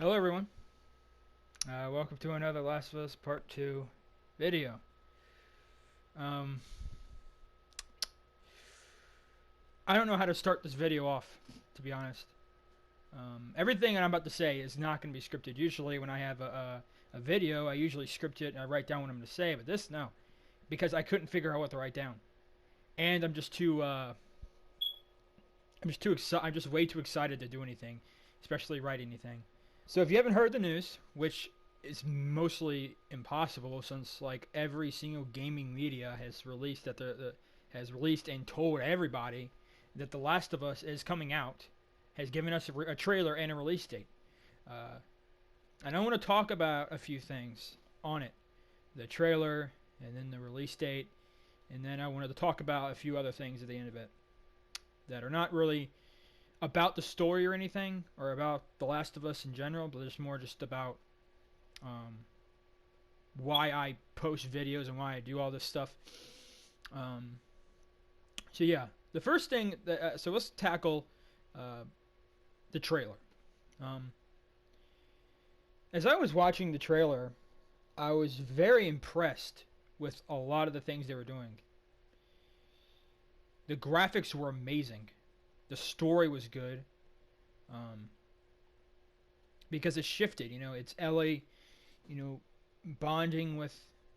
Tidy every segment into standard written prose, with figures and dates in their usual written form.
Hello everyone, welcome to another Last of Us Part 2 video. Um, I don't know how to start this video off, to be honest. Everything I'm about to say is not going to be scripted. Usually when I have a video, I usually script it and I write down what I'm going to say, but this, no. Because I couldn't figure out what to write down. And I'm just way too excited to do anything, especially write anything. So if you haven't heard the news, which is mostly impossible since like every single gaming media has released has released and told everybody that The Last of Us is coming out, has given us a trailer and a release date. And I want to talk about a few things on it, the trailer and then the release date, and then I wanted to talk about a few other things at the end of it that are not really about the story or anything, or about The Last of Us in general, but it's more just about why I post videos and why I do all this stuff. So yeah, the first thing that so let's tackle the trailer. As I was watching the trailer, I was very impressed with a lot of the things they were doing. The graphics were amazing. The story was good. Because it shifted, it's Ellie, bonding with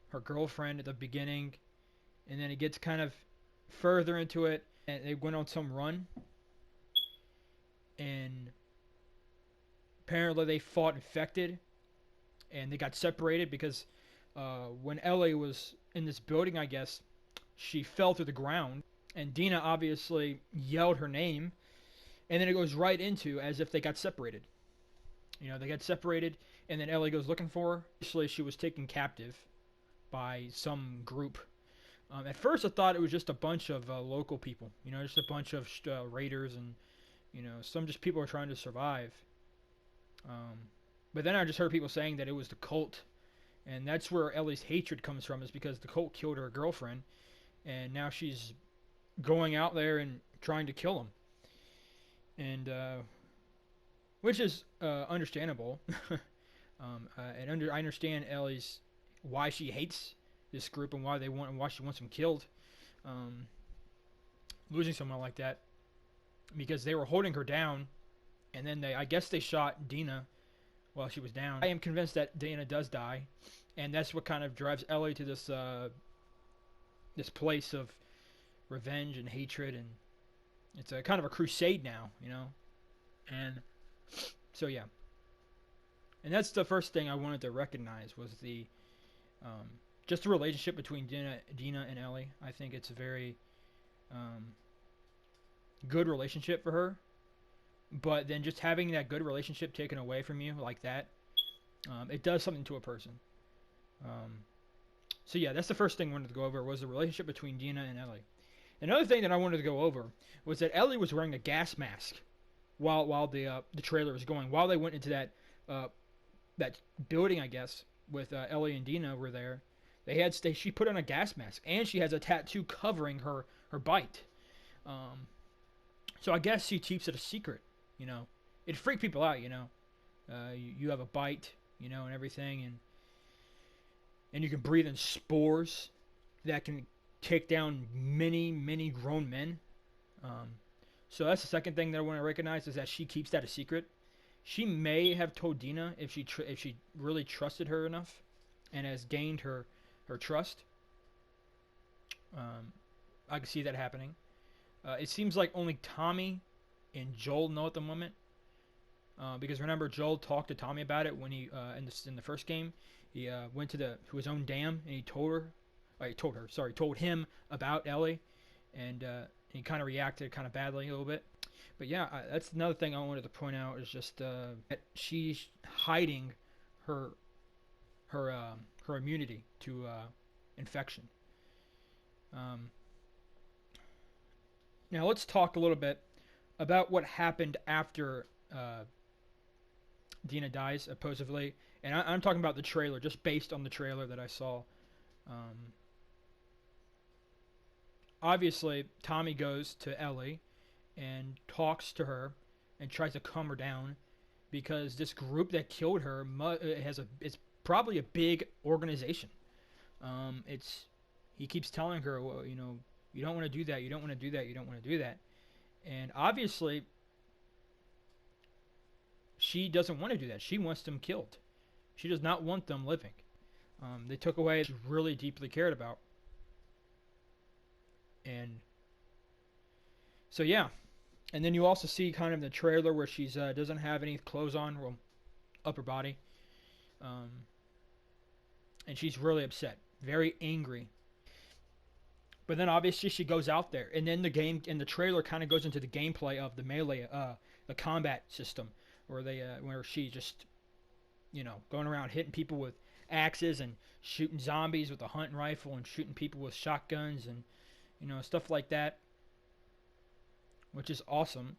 her girlfriend at the beginning, and then it gets kind of further into it, and they went on some run, and apparently they fought infected, and they got separated because when Ellie was in this building, I guess, she fell through the ground, and Dina obviously yelled her name, and then it goes right into as if they got separated. They got separated, and then Ellie goes looking for her. Initially, she was taken captive by some group. At first, I thought it was just a bunch of local people, just a bunch of raiders and, some just people are trying to survive. But then I just heard people saying that it was the cult, and that's where Ellie's hatred comes from, is because the cult killed her girlfriend, and now she's going out there and trying to kill him. And which is understandable. I understand Ellie's why she hates this group and why she wants them killed. Losing someone like that, because they were holding her down, and then I guess they shot Dina while she was down. I am convinced that Dina does die, and that's what kind of drives Ellie to this place of revenge and hatred, and it's a kind of a crusade now, and so yeah, and that's the first thing I wanted to recognize was the just the relationship between Dina and Ellie. I think it's a very good relationship for her, but then just having that good relationship taken away from you like that, it does something to a person. So yeah, that's the first thing I wanted to go over was the relationship between Dina and Ellie. Another thing that I wanted to go over was that Ellie was wearing a gas mask while the trailer was going. While they went into that building, I guess, with Ellie and Dina were there, she put on a gas mask, and she has a tattoo covering her bite. So I guess she keeps it a secret. It freaked people out. You have a bite, and everything, and you can breathe in spores that can take down many grown men. So that's the second thing that I want to recognize, is that she keeps that a secret. She may have told Dina if she really trusted her enough and has gained her trust. I can see that happening. It seems like only Tommy and Joel know at the moment. Because remember, Joel talked to Tommy about it when he in the first game. He went to his own dam, and he told him about Ellie, and he kind of reacted kind of badly a little bit. But yeah, that's another thing I wanted to point out, is just that she's hiding her immunity to infection. Now let's talk a little bit about what happened after Dina dies, supposedly, and I'm talking about the trailer, just based on the trailer that I saw. Obviously, Tommy goes to Ellie and talks to her and tries to calm her down, because this group that killed her it's probably a big organization. It's he keeps telling her, well, you don't want to do that, you don't want to do that, you don't want to do that, and obviously she doesn't want to do that. She wants them killed. She does not want them living. They took away what she really deeply cared about, and so yeah. And then you also see kind of the trailer where she's doesn't have any clothes on, well, upper body, and she's really upset, very angry. But then obviously she goes out there, and then the trailer kind of goes into the gameplay of the melee, the combat system, where she just, going around hitting people with axes and shooting zombies with a hunting rifle and shooting people with shotguns and stuff like that, which is awesome.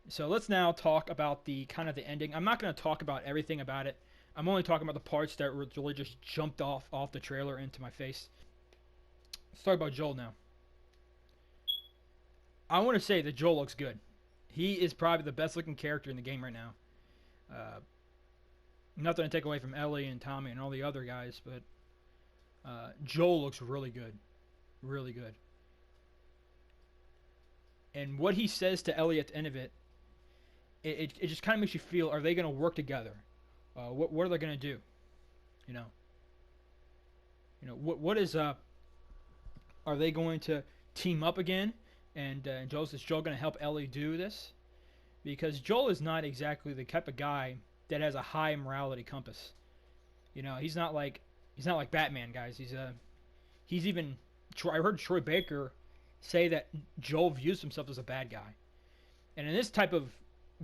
So let's now talk about the kind of the ending. I'm not going to talk about everything about it. I'm only talking about the parts that really just jumped off the trailer into my face. Let's talk about Joel now. I want to say that Joel looks good. He is probably the best looking character in the game right now. Nothing to take away from Ellie and Tommy and all the other guys, but Joel looks really good. Really good. And what he says to Ellie at the end of it, it just kind of makes you feel, are they going to work together? What are they going to do? What is are they going to team up again? And is Joel going to help Ellie do this? Because Joel is not exactly the type of guy that has a high morality compass. He's not like Batman, guys. He's even. I heard Troy Baker say that Joel views himself as a bad guy. And in this type of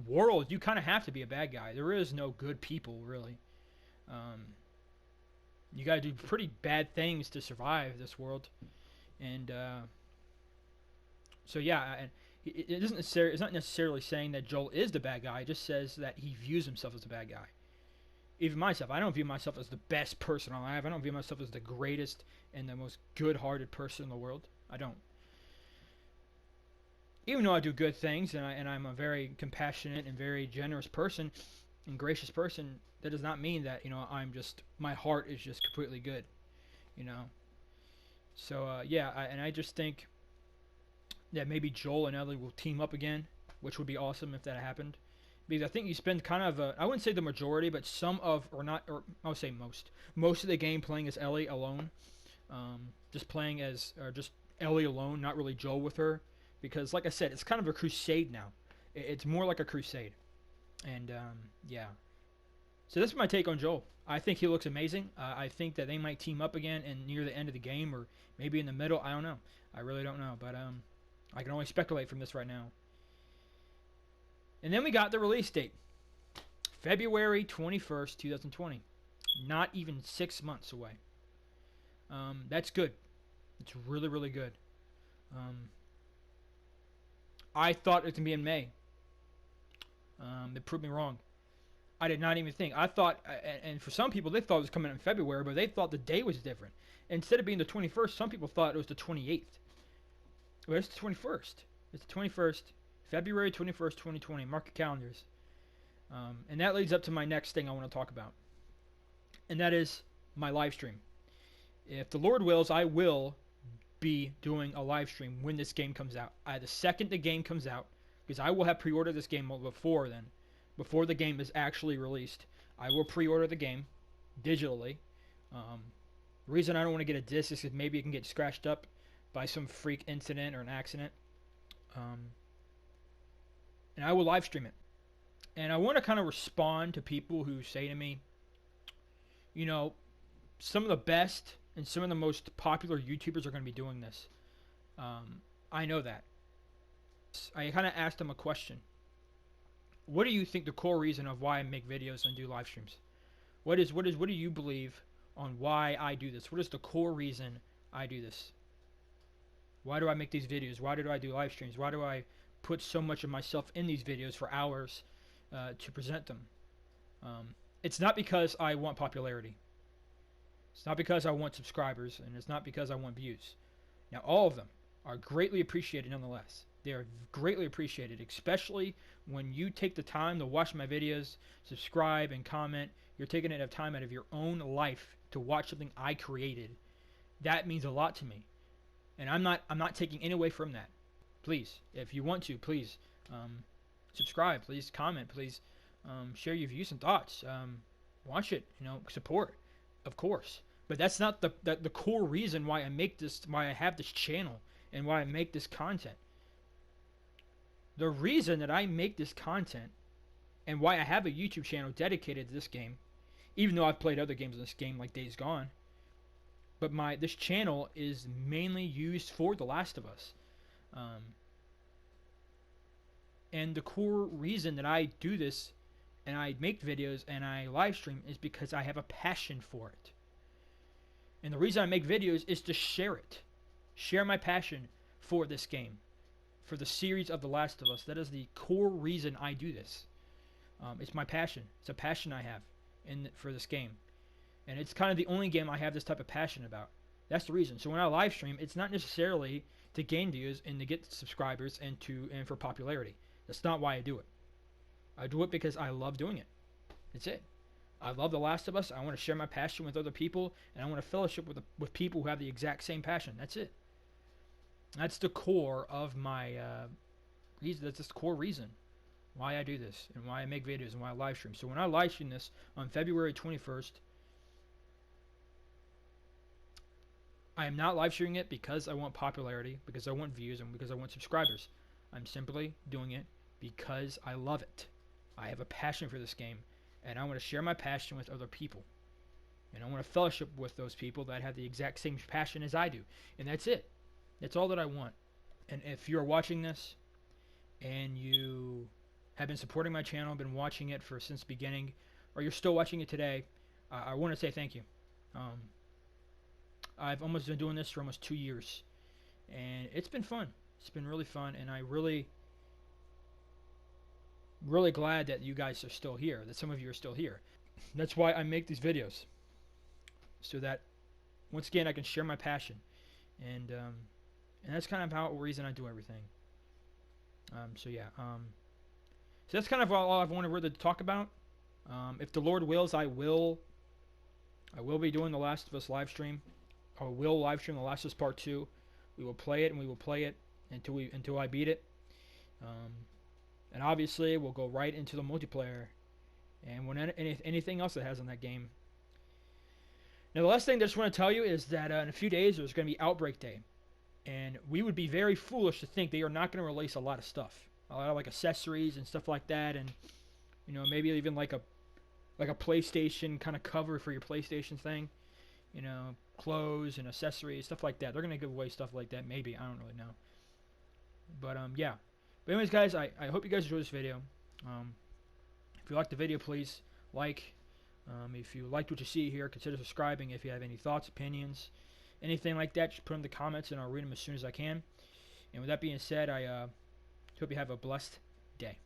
world, you kind of have to be a bad guy. There is no good people, really. You got to do pretty bad things to survive this world. And so yeah, and it's not necessarily saying that Joel is the bad guy. It just says that he views himself as a bad guy. Even myself, I don't view myself as the best person alive. I don't view myself as the greatest and the most good-hearted person in the world. I don't. Even though I do good things and I'm a very compassionate and very generous person and gracious person, that does not mean that my heart is just completely good. So yeah, I just think that maybe Joel and Ellie will team up again, which would be awesome if that happened. Because I think you spend kind of I wouldn't say the majority, but I would say most of the game playing as Ellie alone, just playing as just Ellie alone, not really Joel with her. Because, like I said, it's kind of a crusade now. It's more like a crusade. And, yeah. So this is my take on Joel. I think he looks amazing. I think that they might team up again and near the end of the game or maybe in the middle. I don't know. I really don't know. But I can only speculate from this right now. And then we got the release date. February 21st, 2020. Not even 6 months away. That's good. It's really, really good. I thought it was going to be in May. They proved me wrong. I did not even think. I thought, and for some people, they thought it was coming out in February, but they thought the day was different. Instead of being the 21st, some people thought it was the 28th. Well, it's the 21st. It's the 21st, February 21st, 2020. Mark your calendars. And that leads up to my next thing I want to talk about. And that is my live stream. If the Lord wills, I will be doing a live stream when this game comes out. The second the game comes out, because I will have pre-ordered this game before then, before the game is actually released. I will pre-order the game digitally. The reason I don't want to get a disc is because maybe it can get scratched up by some freak incident or an accident. And I will live stream it. And I want to kind of respond to people who say to me, some of the best and some of the most popular YouTubers are going to be doing this. I know that. I kind of asked them a question. What do you think the core reason of why I make videos and do live streams? What do you believe on why I do this? What is the core reason I do this? Why do I make these videos? Why do I do live streams? Why do I put so much of myself in these videos for hours to present them? It's not because I want popularity. It's not because I want subscribers, and it's not because I want views. Now, all of them are greatly appreciated nonetheless. They are greatly appreciated, especially when you take the time to watch my videos, subscribe, and comment. You're taking enough time out of your own life to watch something I created. That means a lot to me, and I'm not taking any away from that. Please, if you want to, please subscribe. Please comment. Please share your views and thoughts. Watch it. Support, of course. But that's not the core reason why I make this, why I have this channel, and why I make this content. The reason that I make this content and why I have a YouTube channel dedicated to this game, even though I've played other games in this game like Days Gone, but this channel is mainly used for The Last of Us. And the core reason that I do this and I make videos and I live stream is because I have a passion for it. And the reason I make videos is to share it. Share my passion for this game, for the series of The Last of Us. That is the core reason I do this. It's my passion. It's a passion I have for this game. And it's kind of the only game I have this type of passion about. That's the reason. So when I live stream, it's not necessarily to gain views and to get subscribers and for popularity. That's not why I do it. I do it because I love doing it. That's it. I love The Last of Us. I want to share my passion with other people, and I want to fellowship with people who have the exact same passion. That's it. That's the core of my reason. That's the core reason why I do this and why I make videos and why I live stream. So when I live stream this on February 21st, I am not live streaming it because I want popularity, because I want views, and because I want subscribers. I'm simply doing it because I love it. I have a passion for this game, and I want to share my passion with other people. And I want to fellowship with those people that have the exact same passion as I do. And that's it. That's all that I want. And if you're watching this and you have been supporting my channel, been watching it since the beginning, or you're still watching it today, I want to say thank you. I've almost been doing this for almost 2 years, and it's been fun. It's been really fun, and I really glad that you guys are still here, that some of you are still here. That's why I make these videos, so that once again I can share my passion, and that's kind of the reason I do everything. So that's kind of all I've wanted really to talk about. If the Lord wills, I will be doing The Last of Us live stream. I will live stream The Last of Us Part 2. We will play it, and we will play it until I beat it. And obviously, we'll go right into the multiplayer and anything else it has in that game. Now, the last thing I just want to tell you is that in a few days, there's going to be Outbreak Day. And we would be very foolish to think they are not going to release a lot of stuff. A lot of like accessories and stuff like that. And, maybe even like a PlayStation kind of cover for your PlayStation thing. Clothes and accessories, stuff like that. They're going to give away stuff like that, maybe. I don't really know. But, yeah. But anyways, guys, I hope you guys enjoyed this video. If you liked the video, please like. If you liked what you see here, consider subscribing. If you have any thoughts, opinions, anything like that, just put them in the comments, and I'll read them as soon as I can. And with that being said, I hope you have a blessed day.